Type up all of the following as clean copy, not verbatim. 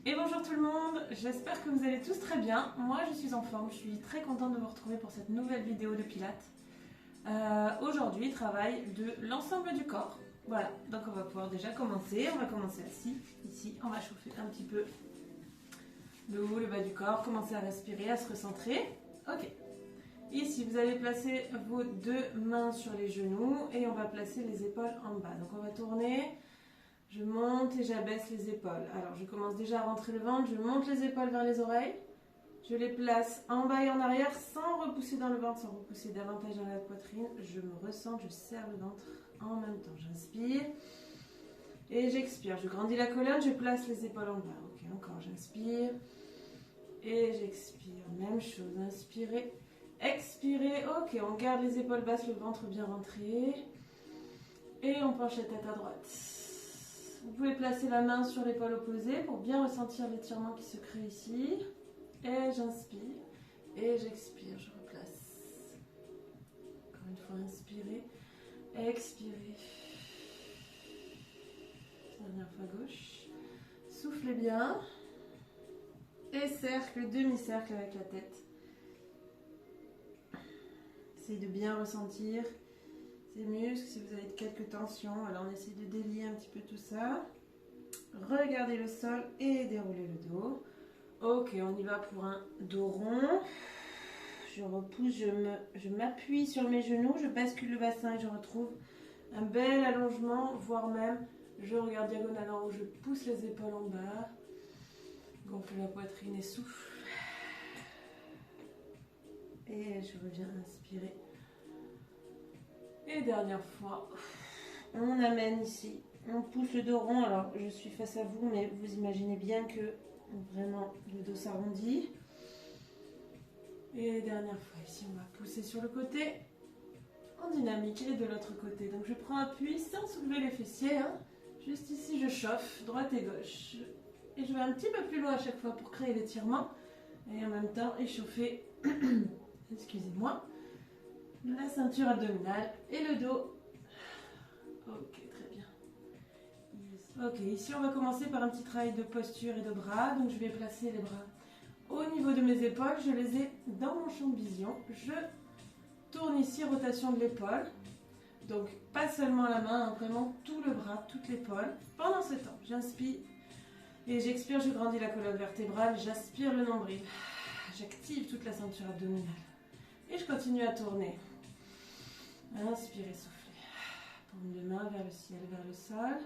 Et bonjour tout le monde, j'espère que vous allez tous très bien. Moi je suis en forme, je suis très contente de vous retrouver pour cette nouvelle vidéo de pilates. Aujourd'hui, travail de l'ensemble du corps. Voilà, donc on va pouvoir déjà commencer. On va commencer assis, ici, on va chauffer un petit peu le haut, le bas du corps, commencer à respirer, à se recentrer. Ok. Ici, vous allez placer vos deux mains sur les genoux et on va placer les épaules en bas. Donc on va tourner. Je monte et j'abaisse les épaules. Alors je commence déjà à rentrer le ventre, je monte les épaules vers les oreilles. Je les place en bas et en arrière sans repousser dans le ventre, sans repousser davantage dans la poitrine. Je me ressens, je serre le ventre en même temps. J'inspire et j'expire. Je grandis la colonne, je place les épaules en bas. Ok, encore j'inspire et j'expire. Même chose, inspirez, expirez. Ok, on garde les épaules basses, le ventre bien rentré. Et on penche la tête à droite. Vous pouvez placer la main sur l'épaule opposée pour bien ressentir l'étirement qui se crée ici. Et j'inspire. Et j'expire. Je replace. Encore une fois, inspirez. Expirez. Dernière fois gauche. Soufflez bien. Et cercle, demi-cercle avec la tête. Essayez de bien ressentir ces muscles, si vous avez quelques tensions. Alors on essaie de délier un petit peu tout ça. Regardez le sol et déroulez le dos. Ok, on y va pour un dos rond. Je repousse, je m'appuie sur mes genoux, je bascule le bassin et je retrouve un bel allongement, voire même je regarde diagonale en haut, je pousse les épaules en bas. Gonfle la poitrine et souffle. Et je reviens inspirer. Et dernière fois, on amène ici, on pousse le dos rond. Alors je suis face à vous, mais vous imaginez bien que vraiment le dos s'arrondit. Et dernière fois ici, on va pousser sur le côté en dynamique et de l'autre côté. Donc je prends appui sans soulever les fessiers. Juste ici, je chauffe droite et gauche. Et je vais un petit peu plus loin à chaque fois pour créer l'étirement. Et en même temps échauffer, excusez-moi, la ceinture abdominale et le dos. Ok, très bien. Ok, ici on va commencer par un petit travail de posture et de bras. Donc je vais placer les bras au niveau de mes épaules. Je les ai dans mon champ de vision. Je tourne ici, rotation de l'épaule. Donc pas seulement la main, vraiment tout le bras, toute l'épaule. Pendant ce temps, j'inspire et j'expire, je grandis la colonne vertébrale. J'aspire le nombril. J'active toute la ceinture abdominale. Et je continue à tourner. Inspirez, soufflez. Paume de main vers le ciel, vers le sol.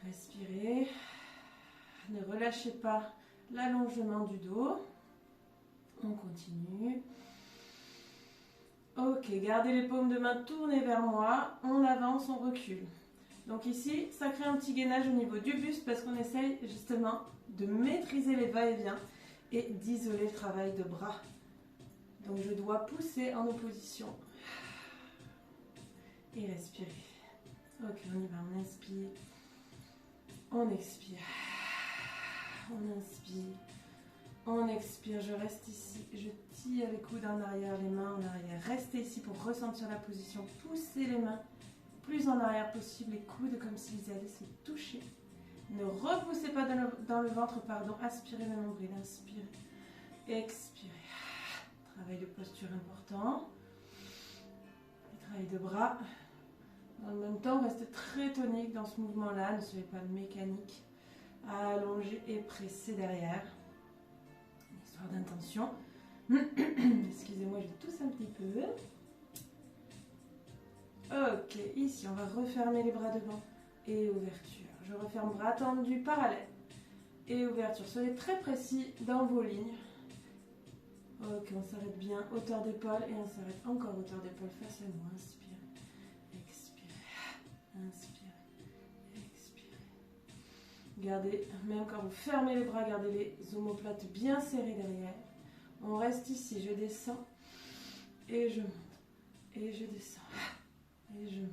Respirez. Ne relâchez pas l'allongement du dos. On continue. Ok, gardez les paumes de main tournées vers moi. On avance, on recule. Donc ici, ça crée un petit gainage au niveau du buste parce qu'on essaye justement de maîtriser les va-et-vient et d'isoler le travail de bras. Donc je dois pousser en opposition. Et respirer. Ok, on y va, on inspire. On expire. On inspire. On expire, je reste ici. Je tire les coudes en arrière, les mains en arrière. Restez ici pour ressentir la position. Poussez les mains plus en arrière possible, les coudes comme s'ils allaient se toucher. Ne repoussez pas dans le ventre, pardon. Aspirez le nombril, inspirez. Expirez. Travail de posture important. Et travail de bras. En même temps, restez très tonique dans ce mouvement-là. Ne soyez pas mécanique. Allongez et pressez derrière. Une histoire d'intention. Excusez-moi, je tousse un petit peu. Ok, ici, on va refermer les bras devant et ouverture. Je referme bras tendus, parallèle et ouverture. Soyez très précis dans vos lignes. Ok, on s'arrête bien, hauteur d'épaule et on s'arrête encore hauteur d'épaule face à nous. Inspirez, expirez, inspirez, expirez. Gardez, même quand vous fermez les bras, gardez les omoplates bien serrées derrière. On reste ici, je descends et je monte. Et je descends et je monte.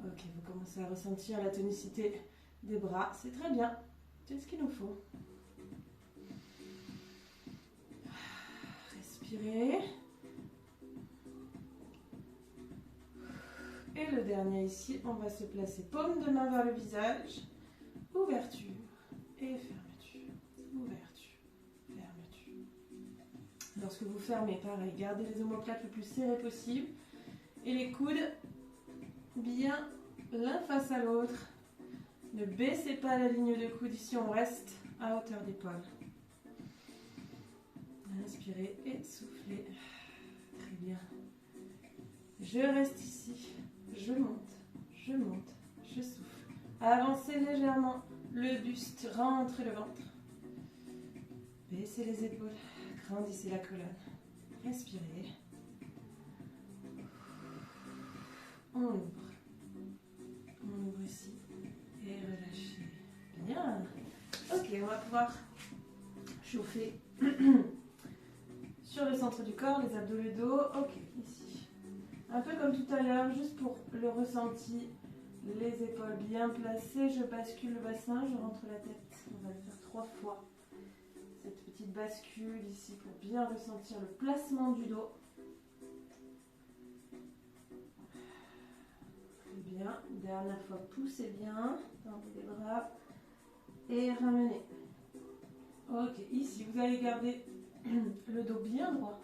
Ok, vous commencez à ressentir la tonicité des bras. C'est très bien, c'est ce qu'il nous faut. Respirez. Et le dernier ici, on va se placer paume de main vers le visage. Ouverture et fermeture. lorsque vous fermez, pareil, gardez les omoplates le plus serrés possible. Et les coudes bien l'un face à l'autre. Ne baissez pas la ligne de coude ici, on reste à hauteur d'épaule. Inspirez et soufflez. Très bien. Je reste ici. Je monte, je souffle. Avancez légèrement le buste, rentrez le ventre. Baissez les épaules, grandissez la colonne. Respirez. On ouvre. On ouvre ici. Et relâchez. Bien. Ok, on va pouvoir chauffer sur le centre du corps, les abdos, le dos. Ok, ici. Un peu comme tout à l'heure, juste pour le ressenti. Les épaules bien placées. Je bascule le bassin, je rentre la tête. On va le faire 3 fois. Cette petite bascule ici pour bien ressentir le placement du dos. Bien, dernière fois, poussez bien, tendez les bras et ramenez. Ok, ici vous allez garder le dos bien droit,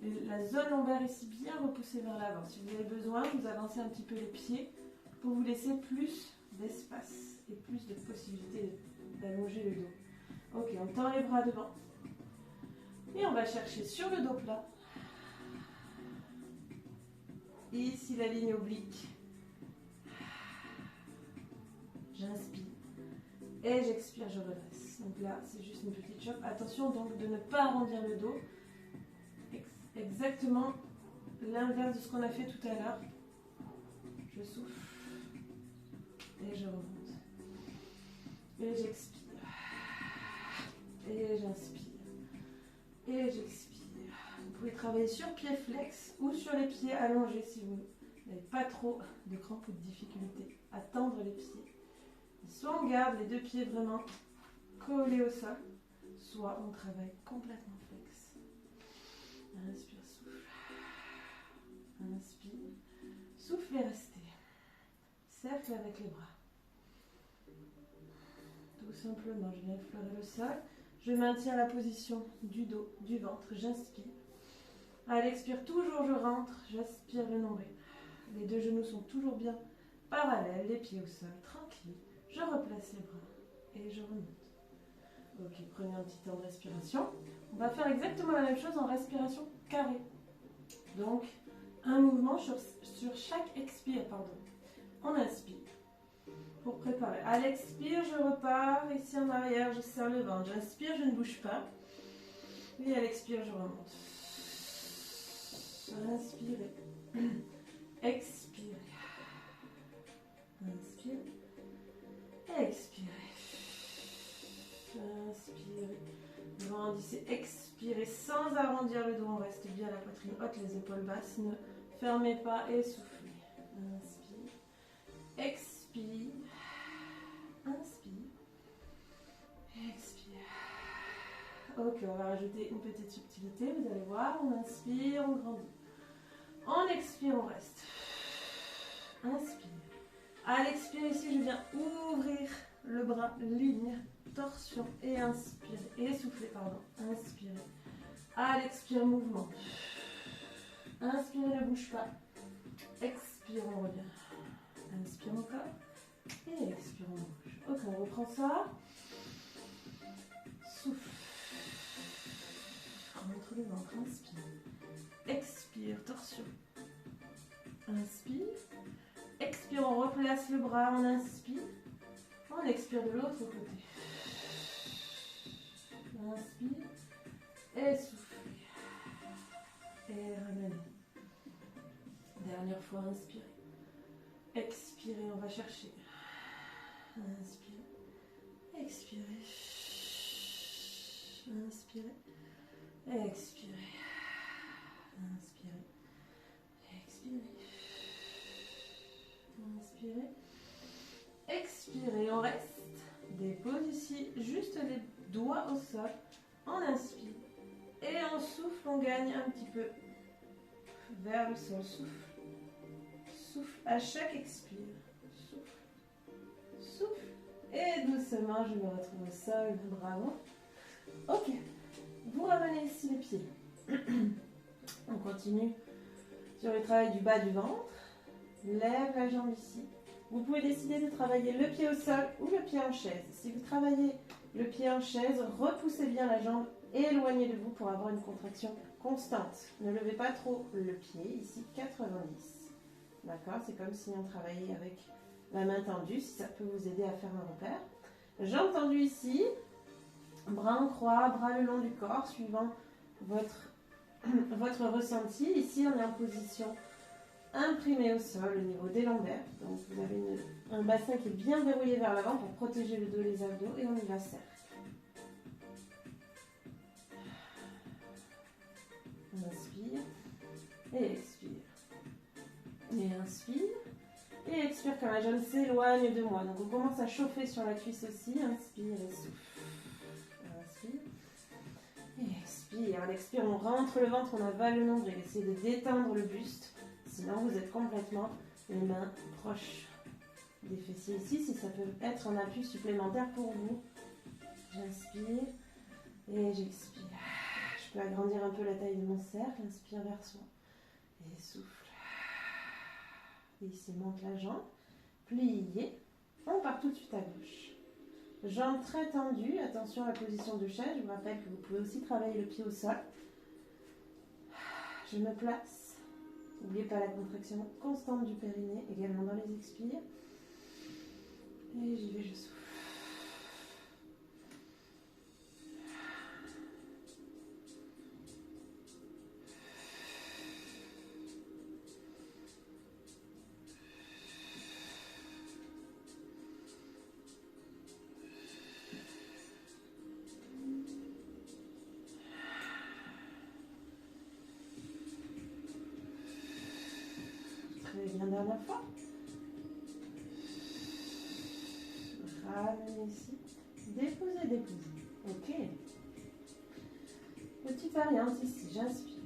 la zone lombaire ici bien repoussée vers l'avant. Si vous avez besoin, vous avancez un petit peu les pieds pour vous laisser plus d'espace et plus de possibilités d'allonger le dos. Ok, on tend les bras devant et on va chercher sur le dos plat. Ici la ligne oblique. J'inspire et j'expire, je redresse. Donc là, c'est juste une petite chope. Attention donc de ne pas arrondir le dos. Exactement l'inverse de ce qu'on a fait tout à l'heure. Je souffle et je remonte. Et j'expire. Et j'inspire. Et j'expire. Vous pouvez travailler sur pied flex ou sur les pieds allongés si vous n'avez pas trop de crampes ou de difficultés à tendre les pieds. Soit on garde les 2 pieds vraiment collés au sol, soit on travaille complètement flex. Inspire, souffle. Inspire. Souffle et restez. Cercle avec les bras. Tout simplement, je viens effleurer le sol. Je maintiens la position du dos, du ventre. J'inspire. À l'expire, toujours je rentre. J'aspire le nombril. Les 2 genoux sont toujours bien parallèles, les pieds au sol, tranquille. Je replace les bras et je remonte. Ok, prenez un petit temps de respiration. On va faire exactement la même chose en respiration carrée. Donc, un mouvement sur chaque expire, pardon. On inspire pour préparer. À l'expire, je repars. Ici en arrière, je serre le ventre. J'inspire, je ne bouge pas. Et à l'expire, je remonte. Inspirez. Expirez. Inspire. Expirez. Inspirez. Grandissez. Expirez sans arrondir le dos. On reste bien la poitrine haute, les épaules basses. Ne fermez pas et soufflez. Inspire. Expire. Inspire. Expire. Ok, on va rajouter une petite subtilité. Vous allez voir. On inspire, on grandit. On expire, on reste. Inspire. À l'expire ici, je viens ouvrir le bras, ligne, torsion et inspire. Et souffler, pardon. Inspirez. À l'expire, mouvement. Inspirez, ne bouge pas. Expire, on revient. Inspire encore. Et expire, on bouge. Ok, on reprend ça. Souffle. Remonte le ventre, inspire. Expire, torsion. Inspire. Expire, on replace le bras, on inspire. On expire de l'autre côté. Inspire. Et souffle. Et ramenez. Dernière fois, inspirez. Expirez, on va chercher. Inspirez. Expirez. Inspirez. Expirez. Inspirez. Expirez. Inspirez. Expirez. On reste. Dépose ici juste les doigts au sol. On inspire. Et on souffle, on gagne un petit peu vers le sol. Souffle. Souffle à chaque expire. Souffle. Souffle. Et doucement, je me retrouve au sol. Bravo. Ok. Vous ramenez ici les pieds On continue sur le travail du bas du ventre. Lève la jambe ici. Vous pouvez décider de travailler le pied au sol ou le pied en chaise. Si vous travaillez le pied en chaise, repoussez bien la jambe éloignée de vous pour avoir une contraction constante. Ne levez pas trop le pied, ici 90. D'accord? C'est comme si on travaillait avec la main tendue, si ça peut vous aider à faire un repère. Jambes tendues ici, bras en croix, bras le long du corps, suivant votre ressenti. Ici, on est en position imprimée au sol au niveau des lombaires. Donc, vous avez un bassin qui est bien verrouillé vers l'avant pour protéger le dos, les abdos, et on y va serre. Inspire et expire. Et inspire et expire quand la jambe s'éloigne de moi. Donc, on commence à chauffer sur la cuisse aussi. Inspire et souffle. Inspire. Et expire. À l'expire, on rentre le ventre, on avale le nombril. Essayez de détendre le buste. Sinon, vous êtes complètement les mains proches des fessiers ici. Si ça peut être un appui supplémentaire pour vous. J'inspire et j'expire. Je peux agrandir un peu la taille de mon cercle. Inspire vers soi. Et souffle. Et ici, monte la jambe. Pliez. On part tout de suite à gauche. Jambes très tendues, attention à la position de chaise. Je vous rappelle que vous pouvez aussi travailler le pied au sol. Je me place. N'oubliez pas la contraction constante du périnée, également dans les expires. Et j'y vais, je souffle. Bien dernière fois. Ramenez ici. Déposez, déposez. Ok. Petite variante ici. J'inspire.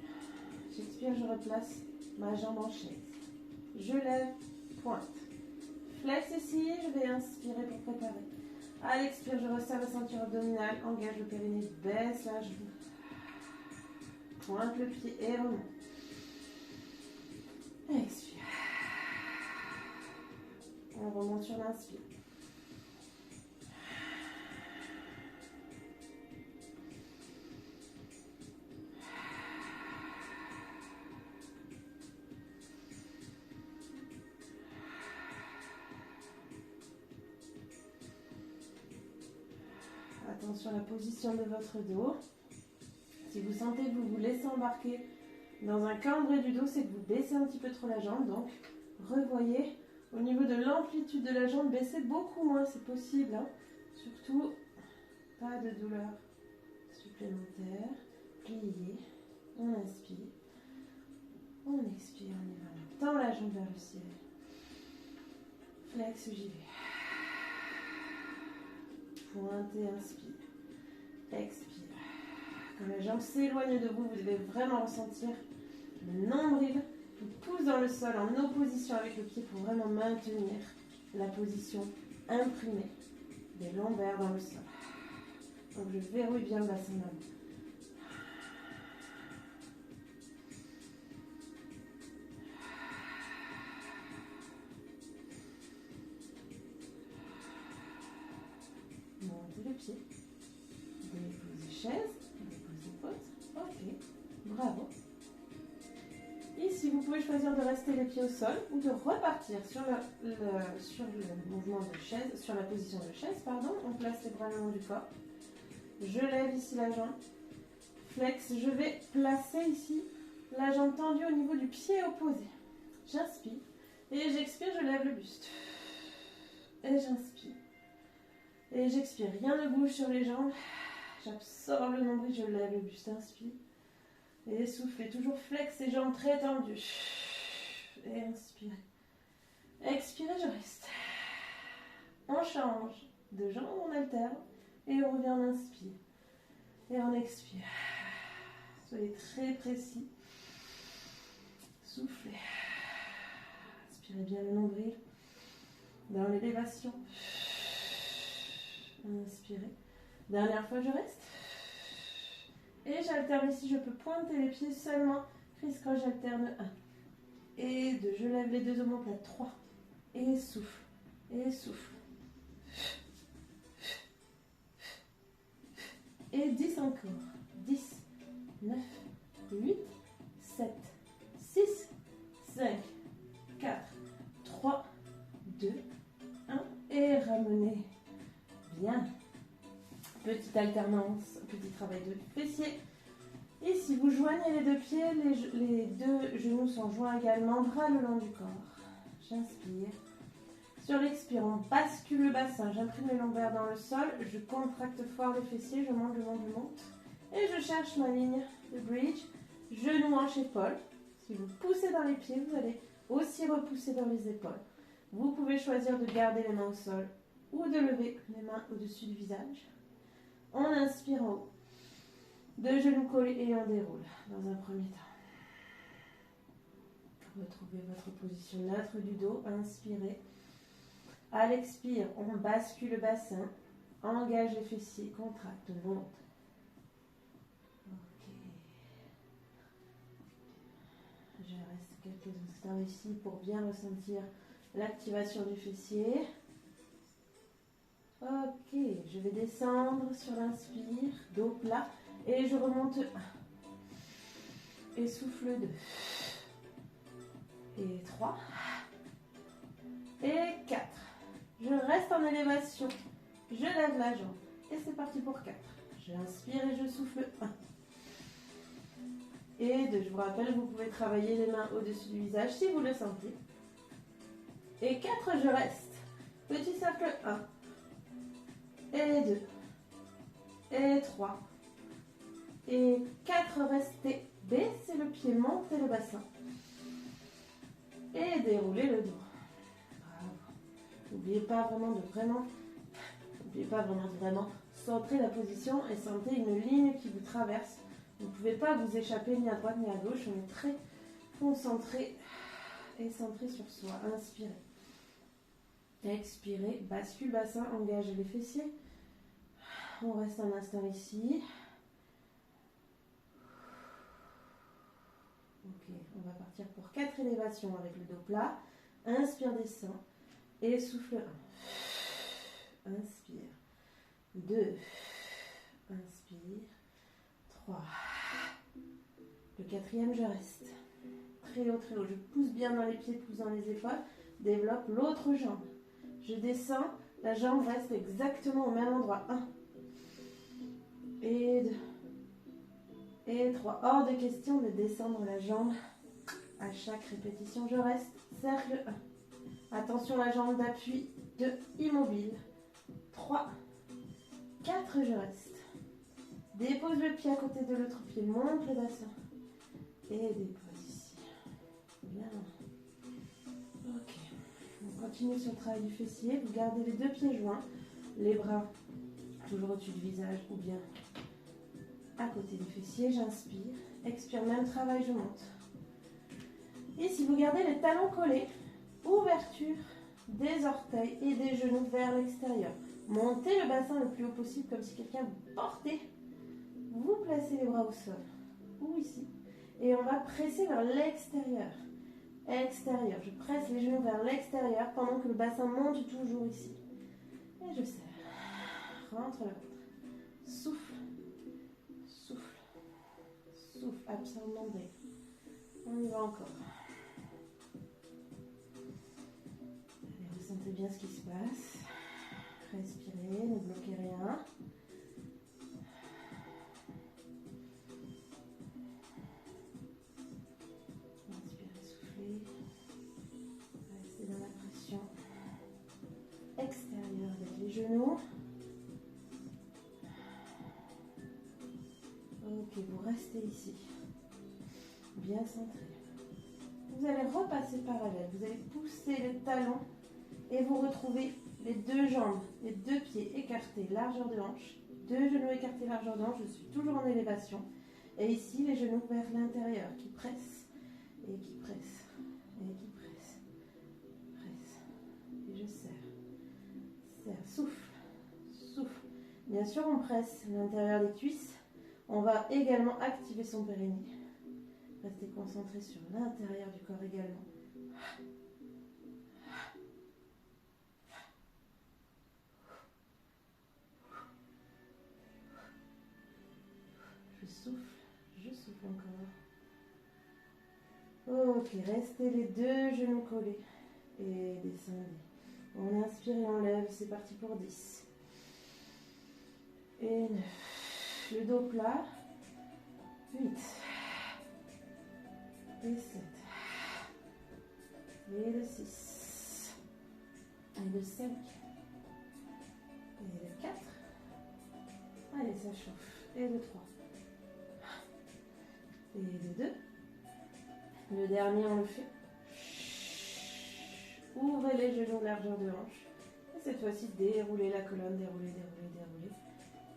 J'expire, je replace ma jambe en chaise. Je lève, pointe. Flex ici. Je vais inspirer pour préparer. À l'expire, je resserre la ceinture abdominale. Engage le périnée. Baisse la jambe. Pointe le pied et remonte. Expire. On remonte sur l'inspire. Attention à la position de votre dos. Si vous sentez que vous vous laissez embarquer dans un cambré du dos, c'est que vous baissez un petit peu trop la jambe. Donc, revoyez. Au niveau de l'amplitude de la jambe, baissez beaucoup moins, c'est possible. Hein. Surtout, pas de douleur supplémentaire. Pliez, on inspire, on expire, on y va. On tend la jambe vers le ciel. Flex, j'y vais. Pointez, inspire. Expire. Quand la jambe s'éloigne de vous, vous devez vraiment ressentir le nombril qui pousse dans le sol en opposition avec le pied pour vraiment maintenir la position imprimée des lombaires dans le sol. Donc je verrouille bien le bassin d'avant. Montez le pied. Déposez chaise. Déposez pote. Ok. Bravo. Ici, vous pouvez choisir de rester les pieds au sol ou de repartir sur le mouvement de chaise, sur la position de chaise, pardon. On place les bras le long du corps. Je lève ici la jambe. Flex. Je vais placer ici la jambe tendue au niveau du pied opposé. J'inspire. Et j'expire, je lève le buste. Et j'inspire. Et j'expire. Rien ne bouge sur les jambes. J'absorbe le nombril, je lève le buste. Inspire. Et soufflez. Toujours flex les jambes très tendues. Et inspirez. Expirez, je reste. On change de jambe, on alterne. Et on revient, on inspire. Et on expire. Soyez très précis. Soufflez. Inspirez bien le nombril. Dans l'élévation. Inspirez. Dernière fois, je reste. Et j'alterne ici, je peux pointer les pieds seulement. Criss-cross, j'alterne 1. Et 2, je lève les deux omoplates. 3. Et souffle. Et souffle. Et 10 encore. 10, 9, 8, 7, 6, 5, 4, 3, 2, 1. Et ramenez. Bien. Petite alternance, petit travail de fessier. Ici, vous joignez les deux pieds, les deux genoux sont joints également, bras le long du corps. J'inspire. Sur l'expire, on bascule le bassin, j'imprime les lombaires dans le sol, je contracte fort le fessier, je monte, je monte, je monte. Et je cherche ma ligne de bridge, genou, hanche, épaule. Si vous poussez dans les pieds, vous allez aussi repousser dans les épaules. Vous pouvez choisir de garder les mains au sol ou de lever les mains au-dessus du visage. On inspire en haut. Deux genoux collés et on déroule dans un premier temps. Retrouvez votre position neutre du dos. Inspirez. À l'expire, on bascule le bassin. Engage les fessiers. Contracte. Monte. Ok. Je reste quelques instants ici pour bien ressentir l'activation du fessier. Ok. Je vais descendre sur l'inspire. Dos plat. Et je remonte 1. Et souffle 2. Et 3. Et 4. Je reste en élévation. Je lève la jambe. Et c'est parti pour 4. J'inspire et je souffle 1. Et 2. Je vous rappelle, vous pouvez travailler les mains au-dessus du visage si vous le sentez. Et 4, je reste. Petit cercle 1. Et 2. Et 3. Et 4, restez. Baissez le pied, montez le bassin. Et déroulez le dos. Bravo. N'oubliez pas vraiment de vraiment centrer la position et sentez une ligne qui vous traverse. Vous ne pouvez pas vous échapper ni à droite ni à gauche. On est très concentré et centré sur soi. Inspirez. Expirez. Bascule bassin, engagez les fessiers. On reste un instant ici. Ok, on va partir pour 4 élévations avec le dos plat. Inspire, descend. Et souffle 1. Inspire. 2. Inspire. 3. Le quatrième, je reste. Très haut, très haut. Je pousse bien dans les pieds, pousse dans les épaules. Développe l'autre jambe. Je descends. La jambe reste exactement au même endroit. 1. Et 2. Et 3. Hors de question de descendre la jambe à chaque répétition. Je reste. Cercle 1. Attention, la jambe d'appui. 2. Immobile. 3. 4. Je reste. Dépose le pied à côté de l'autre pied. Monte le bassin. Et dépose ici. Bien. Ok. On continue sur le travail du fessier. Vous gardez les deux pieds joints. Les bras toujours au-dessus du visage ou bien à côté du fessier. J'inspire. Expire. Même travail, je monte. Ici, vous gardez les talons collés. Ouverture des orteils et des genoux vers l'extérieur. Montez le bassin le plus haut possible comme si quelqu'un vous portait. Vous placez les bras au sol ou ici. Et on va presser vers l'extérieur. Extérieur. Je presse les genoux vers l'extérieur pendant que le bassin monte toujours ici. Et je serre. Rentre le ventre. Souffle. Souffle. Souffle. Absorbe l'ombrelle. On y va encore. Allez, ressentez bien ce qui se passe. Respirez, ne bloquez rien. Inspirez, soufflez. Restez dans la pression extérieure avec les genoux. Ok, vous restez ici. Bien centré. Vous allez repasser parallèle. Vous allez pousser les talons et vous retrouvez les deux jambes, les deux pieds écartés, largeur de hanche. Deux genoux écartés, largeur de hanche. Je suis toujours en élévation. Et ici, les genoux vers l'intérieur qui pressent et qui pressent et qui pressent. Presse. Et je serre. Serre. Souffle. Souffle. Bien sûr, on presse l'intérieur des cuisses. On va également activer son périnée. Restez concentré sur l'intérieur du corps également. Je souffle encore. Ok, restez les deux genoux collés et descendez. On inspire et on lève, c'est parti pour 10. Et 9. Le dos plat. 8. Et 7. Et le 6. Et le 5. Et le 4. Allez, ça chauffe. Et le 3. Et le 2. Le dernier, on le fait. Ouvrez les genoux, largeur de hanche. Et cette fois-ci, déroulez la colonne, déroulez, déroulez, déroulez.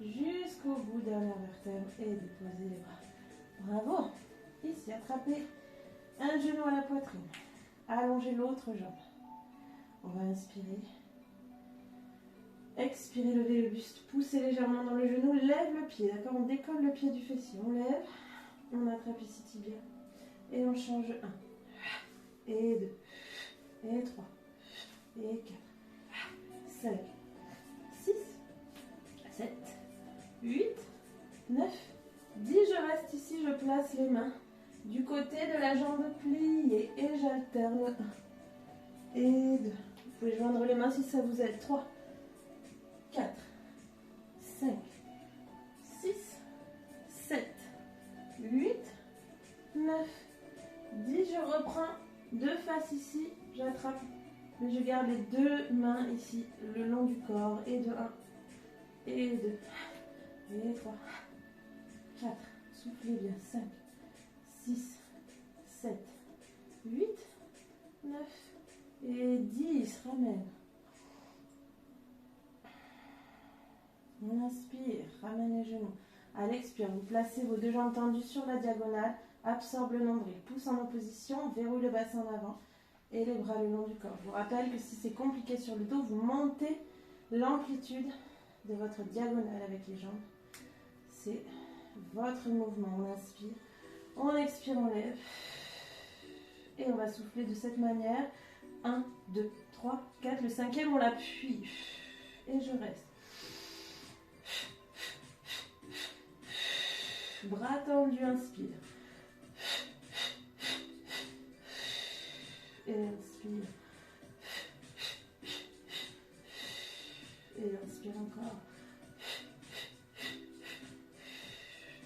Jusqu'au bout de la vertèbre et déposez les bras. Bravo. Ici, attrapez un genou à la poitrine. Allongez l'autre jambe. On va inspirer. Expirez, levez le buste. Poussez légèrement dans le genou. Lève le pied, d'accord? On décolle le pied du fessier. On lève. On attrape ici tibia. Et on change 1. Et 2. Et 3. Et 4. 5. 6. 7. 8. 9. 10. Je reste ici. Je place les mains du côté de la jambe pliée. Et j'alterne 1. Et 2. Vous pouvez joindre les mains si ça vous aide. 3. 4. 5. 6. 7. 8. 9. 10. Je reprends deux faces ici. J'attrape. Mais je garde les deux mains ici, le long du corps. Et de 1. Et 2. Et 3. 4. Soufflez bien. 5. 6. 7. 8. 9. Et 10. Ramène. On inspire. Ramène les genoux. À l'expire, vous placez vos deux jambes tendues sur la diagonale. Absorbe le nombril. Pousse en opposition. Verrouille le bassin en avant. Et les bras le long du corps. Je vous rappelle que si c'est compliqué sur le dos, vous montez l'amplitude de votre diagonale avec les jambes. C'est votre mouvement. On inspire. On expire, on lève. Et on va souffler de cette manière. 1, 2, 3, 4. Le cinquième, on l'appuie. Et je reste. Bras tendus, inspire. Et inspire. Et inspire encore.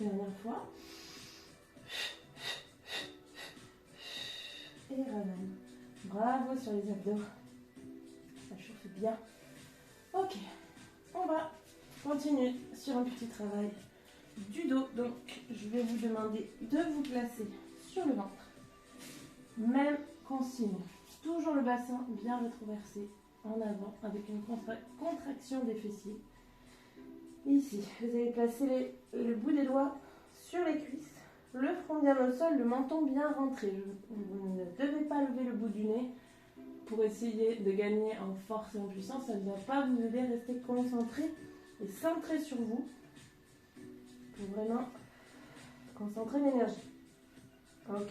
Dernière fois. Et ramène. Bravo sur les abdos. Ça chauffe bien. Ok. On va continuer sur un petit travail du dos. Donc, je vais vous demander de vous placer sur le ventre. Même consigne. Toujours le bassin bien rétroversé en avant avec une contraction des fessiers. Ici, vous allez placer le bout des doigts sur les cuisses, le front bien au sol, le menton bien rentré. Vous ne devez pas lever le bout du nez pour essayer de gagner en force et en puissance. Ça ne va pas vous aider. Restez concentré et centré sur vous pour vraiment concentrer l'énergie. Ok.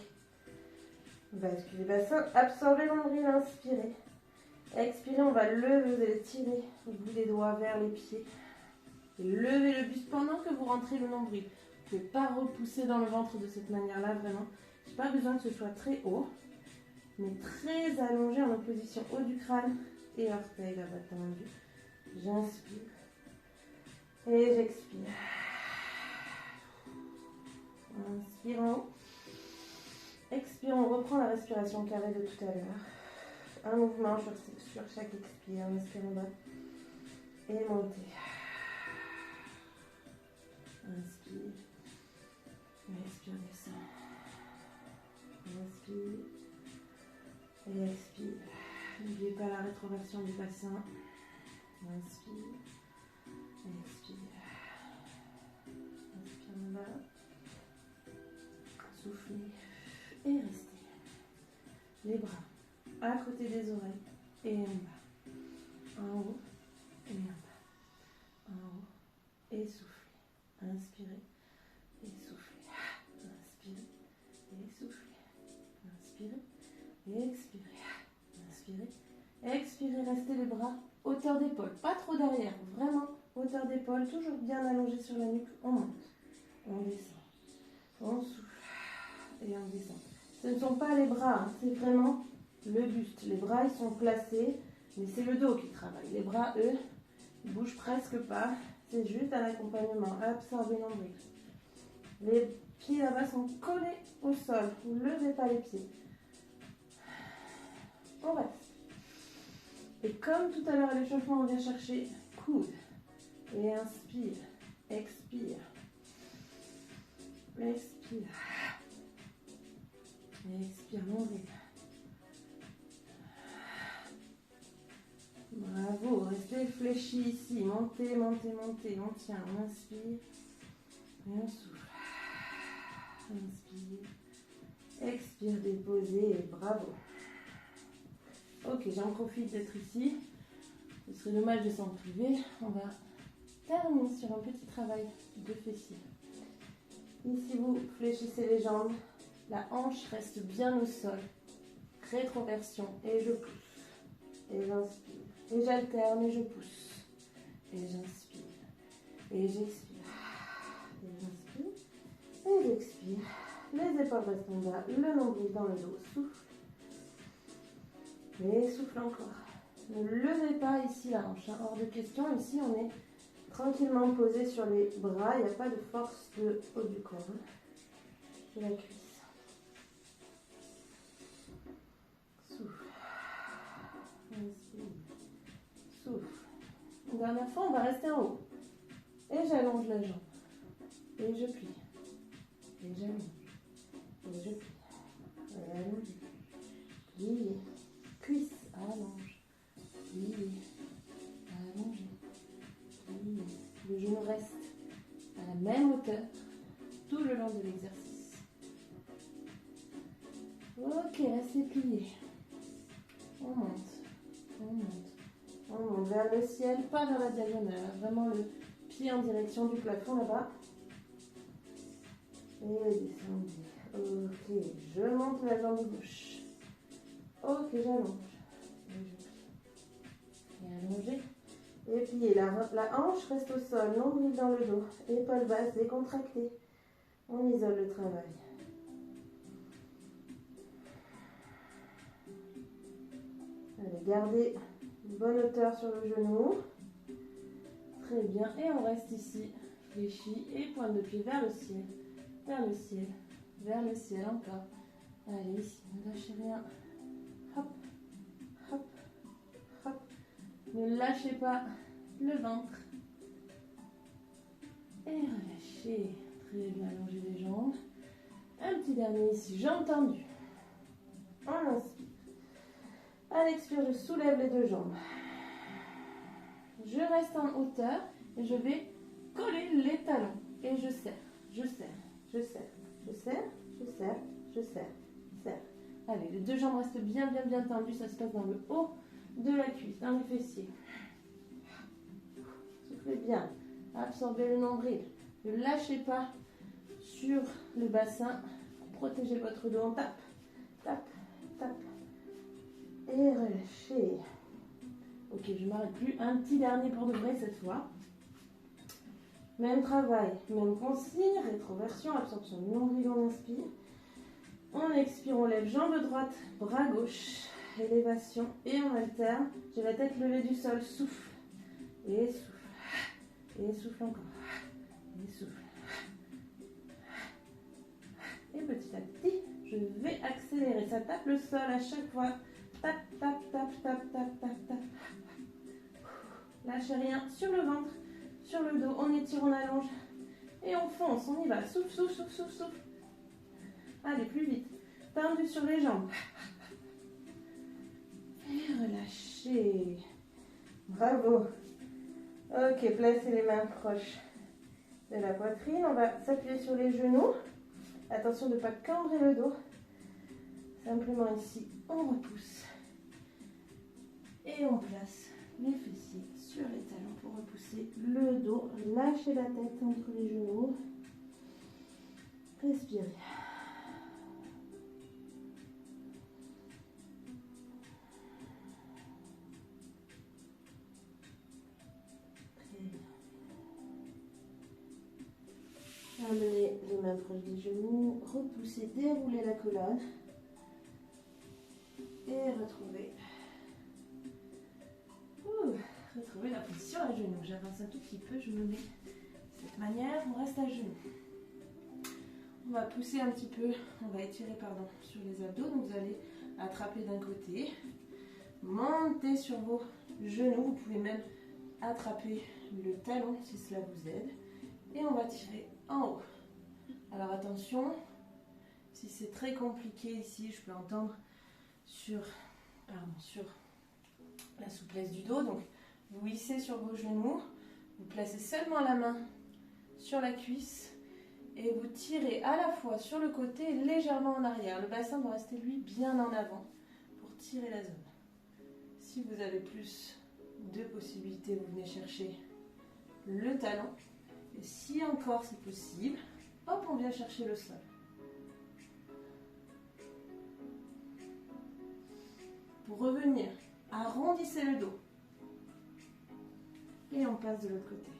Basculez bassin, absorbez l'ombril, inspirez. Expirez, on va lever, vous allez tirer le bout des doigts vers les pieds. Et levez le buste pendant que vous rentrez le nombril. Vous ne pouvez pas repousser dans le ventre de cette manière-là, vraiment. Je n'ai pas besoin que ce soit très haut, mais très allongé en opposition haut du crâne et orteil là-bas tendu. J'inspire et j'expire. Inspire en haut. Expire, on reprend la respiration carrée de tout à l'heure. Un mouvement sur chaque expire. Inspire en bas et montez. Inspire. Expire, descend. Inspire. Et expire. N'oubliez pas la rétroversion du bassin. Inspire. Expire. Inspire en bas. Soufflez. Et restez. Les bras à côté des oreilles et en bas. En haut et en bas. En haut et soufflez. Inspirez. et soufflez. Inspirez et soufflez. Inspirez et expirez. Inspirez, expirez, restez les bras hauteur d'épaule, pas trop derrière, vraiment hauteur d'épaule, toujours bien allongé sur la nuque. On monte, on descend, on souffle et on descend. Ce ne sont pas les bras, hein, c'est vraiment le buste. Les bras ils sont placés, mais c'est le dos qui travaille. Les bras, eux, ils bougent presque pas. C'est juste un accompagnement, absorber nombril. Les pieds là-bas sont collés au sol. Vous ne levez pas les pieds. On reste. Et comme tout à l'heure à l'échauffement, on vient chercher coude. Et inspire, expire. Expire. Et expire, nombril. Bravo, restez fléchi ici. Montez, montez, montez. On tient, on inspire. Et on souffle. Inspire. Expire, déposez. Et bravo. Ok, j'en profite d'être ici. Ce serait dommage de s'en priver. On va terminer sur un petit travail de fessiers. Ici, vous fléchissez les jambes. La hanche reste bien au sol. Rétroversion. Et je pousse. Et j'inspire. Et j'alterne et je pousse. Et j'inspire. Et j'expire. Et j'inspire. Et j'expire. Les épaules restent en bas. Le nombril dans le dos. Souffle. Et souffle encore. Ne levez pas ici la hanche. Hors de question. Ici, on est tranquillement posé sur les bras. Il n'y a pas de force de haut du corps. De la cuisse. Souffle. Inspire. Souffle. Une dernière fois, on va rester en haut. Et j'allonge la jambe. Et je plie. Et j'allonge. Et je plie. Et allonge. Plier. Cuisse. Allonge. Plier. Allonge. Plier. Le genou reste à la même hauteur tout le long de l'exercice. Ok, restez plié. On monte. On monte. On monte vers le ciel, pas vers la diagonale. Vraiment le pied en direction du plafond là-bas. Et descendez. Ok, je monte la jambe gauche. Ok, j'allonge. Et je plie. Et allongez. Et pliez. La hanche reste au sol, nombril dans le dos. Épaules basses décontractées. On isole le travail. Allez, gardez une bonne hauteur sur le genou. Très bien. Et on reste ici, fléchi et pointe de pied vers le ciel. Vers le ciel. Vers le ciel encore. Allez, ici, ne lâchez rien. Hop, hop, hop. Ne lâchez pas le ventre. Et relâchez. Très bien, allongez les jambes. Un petit dernier ici, jambes tendues. On inspire. À l'expire, je soulève les deux jambes. Je reste en hauteur et je vais coller les talons. Et je serre, je serre, je serre, je serre, je serre, je serre, serre. Allez, les deux jambes restent bien, bien, bien tendues. Ça se passe dans le haut de la cuisse, dans les fessiers. Soufflez bien. Absorbez le nombril. Ne lâchez pas sur le bassin. Protégez votre dos. On tape, tape, tape. Et relâchez. Ok, je ne m'arrête plus. Un petit dernier pour de vrai cette fois. Même travail, même consigne. Rétroversion, absorption du nombril, on inspire. On expire, on lève jambe droite, bras gauche. Élévation et on alterne. J'ai la tête levée du sol. Souffle. Et souffle. Et souffle encore. Et souffle. Et petit à petit, je vais accélérer. Ça tape le sol à chaque fois. Tap, tap, tap, tap, tap, tap, tap. Lâchez rien sur le ventre, sur le dos. On étire, on allonge. Et on fonce, on y va. Souffle, souffle, souffle, souffle, souffle. Allez, plus vite. Tendu sur les jambes. Et relâchez. Bravo. Ok, placez les mains proches de la poitrine. On va s'appuyer sur les genoux. Attention de ne pas cambrer le dos. Simplement ici, on repousse. Et on place les fessiers sur les talons pour repousser le dos. Lâchez la tête entre les genoux. Respirez. Très bien. Amenez les mains proches des genoux, repoussez, déroulez la colonne et retrouvez. Retrouvez la position à genoux. J'avance un tout petit peu, je me mets de cette manière, on reste à genoux. On va pousser un petit peu, on va étirer pardon, sur les abdos. Donc vous allez attraper d'un côté, monter sur vos genoux. Vous pouvez même attraper le talon si cela vous aide. Et on va tirer en haut. Alors attention, si c'est très compliqué ici, je peux entendre sur la souplesse du dos. Donc vous hissez sur vos genoux, vous placez seulement la main sur la cuisse et vous tirez à la fois sur le côté et légèrement en arrière. Le bassin doit rester lui bien en avant pour tirer la zone. Si vous avez plus de possibilités, vous venez chercher le talon. Et si encore c'est possible, hop, on vient chercher le sol. Pour revenir, arrondissez le dos. Et on passe de l'autre côté.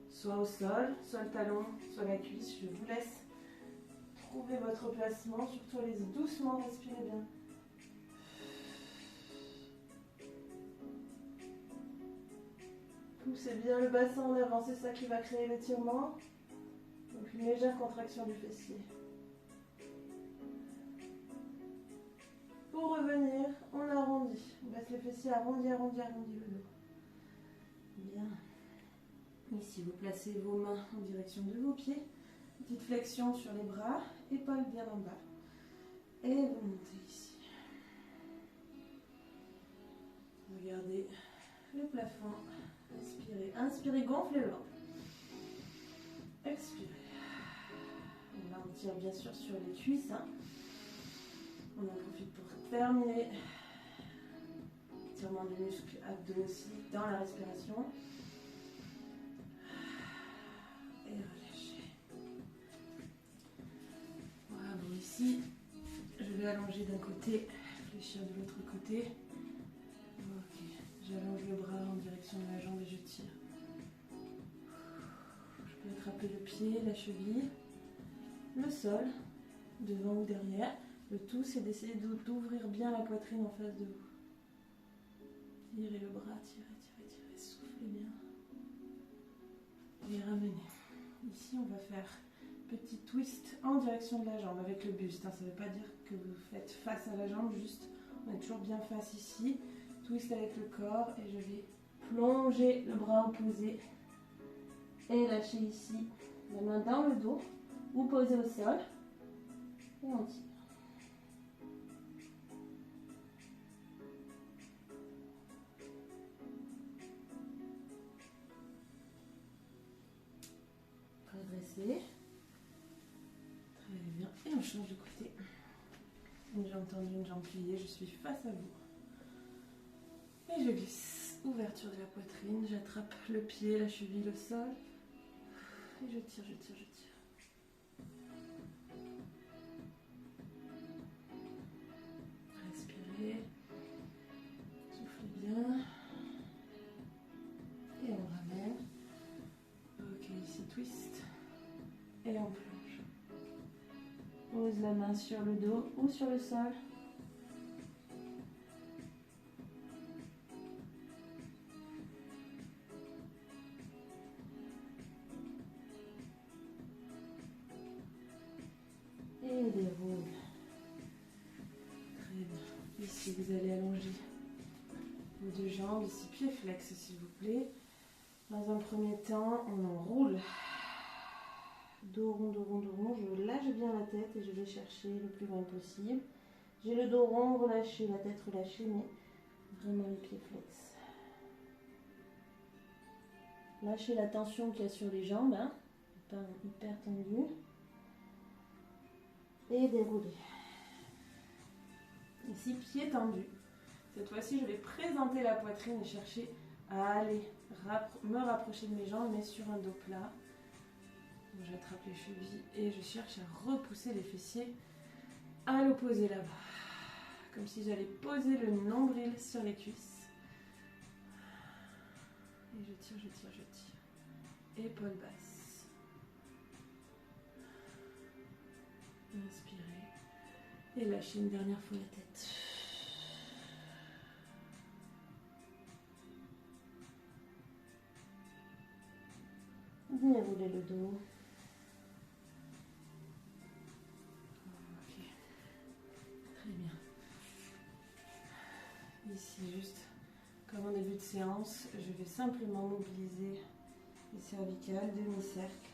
Soit au sol, soit le talon, soit la cuisse. Je vous laisse trouver votre placement. Surtout allez-y doucement, respirez bien. Poussez bien le bassin en avant, c'est ça qui va créer l'étirement. Donc une légère contraction du fessier. Pour revenir, on arrondit. On laisse les fessiers arrondis, arrondis, arrondis le dos. Bien. Ici, vous placez vos mains en direction de vos pieds. Petite flexion sur les bras, épaules bien en bas. Et vous montez ici. Regardez le plafond. Inspirez, inspirez, gonflez le ventre. Expirez. Et là, on tire bien sûr sur les cuisses. On en profite pour terminer. Étirement du muscle abdos aussi dans la respiration. Et relâchez. Voilà, bon ici, je vais allonger d'un côté, fléchir de l'autre côté. Ok, j'allonge le bras en direction de la jambe et je tire. Je peux attraper le pied, la cheville, le sol, devant ou derrière. Le tout, c'est d'essayer d'ouvrir bien la poitrine en face de vous. Tirez le bras, tirez, tirez, tirez, soufflez bien. Et ramenez. Ici, on va faire petit twist en direction de la jambe avec le buste. Ça ne veut pas dire que vous faites face à la jambe, juste on est toujours bien face ici. Twist avec le corps et je vais plonger le bras opposé et lâcher ici la main dans le dos ou poser au sol et on tire. Redresser. Très bien. Et on change de côté. Une jambe tendue, une jambe pliée. Je suis face à vous. Et je glisse. Ouverture de la poitrine. J'attrape le pied, la cheville, le sol. Et je tire, je tire, je tire. Respirez. Soufflez bien. Et on ramène. Ok, ici twist. Et on plonge. Pose la main sur le dos ou sur le sol. Et déroule. Très bien. Ici, vous allez allonger vos deux jambes. Ici, pied flex, s'il vous plaît. Dans un premier temps, on enroule. Dos rond, dos rond, dos rond. Je lâche bien la tête et je vais chercher le plus loin possible. J'ai le dos rond, relâché, la tête relâchée, mais vraiment les pieds flex. Lâchez la tension qu'il y a sur les jambes, pas hyper tendu. Et dérouler. Ici, pied tendu. Cette fois-ci, je vais présenter la poitrine et chercher à aller me rapprocher de mes jambes, mais sur un dos plat. J'attrape les chevilles et je cherche à repousser les fessiers à l'opposé là-bas. Comme si j'allais poser le nombril sur les cuisses. Et je tire, je tire, je tire. Épaule basse. Inspirez. Et lâchez une dernière fois la tête. Bien rouler le dos. Ok. Très bien. Ici, juste comme en début de séance, je vais simplement mobiliser les cervicales, demi-cercle.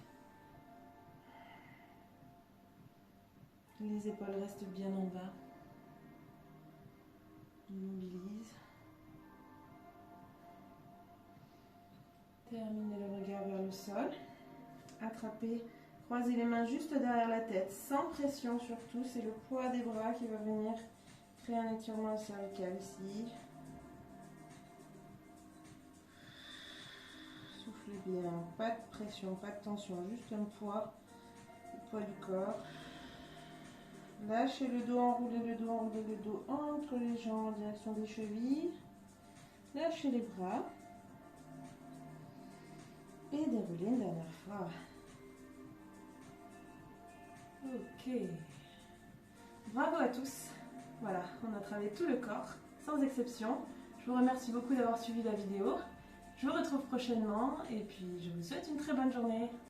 Les épaules restent bien en bas. On mobilise. Terminez le regard vers le sol. Attrapez, croisez les mains juste derrière la tête, sans pression surtout. C'est le poids des bras qui va venir créer un étirement cervical ici. Soufflez bien, pas de pression, pas de tension, juste un poids, le poids du corps. Lâchez le dos, enroulez le dos, enroulez le dos entre les jambes en direction des chevilles. Lâchez les bras. Et déroulez une dernière fois. Ok. Bravo à tous. Voilà, on a travaillé tout le corps, sans exception. Je vous remercie beaucoup d'avoir suivi la vidéo. Je vous retrouve prochainement et puis je vous souhaite une très bonne journée.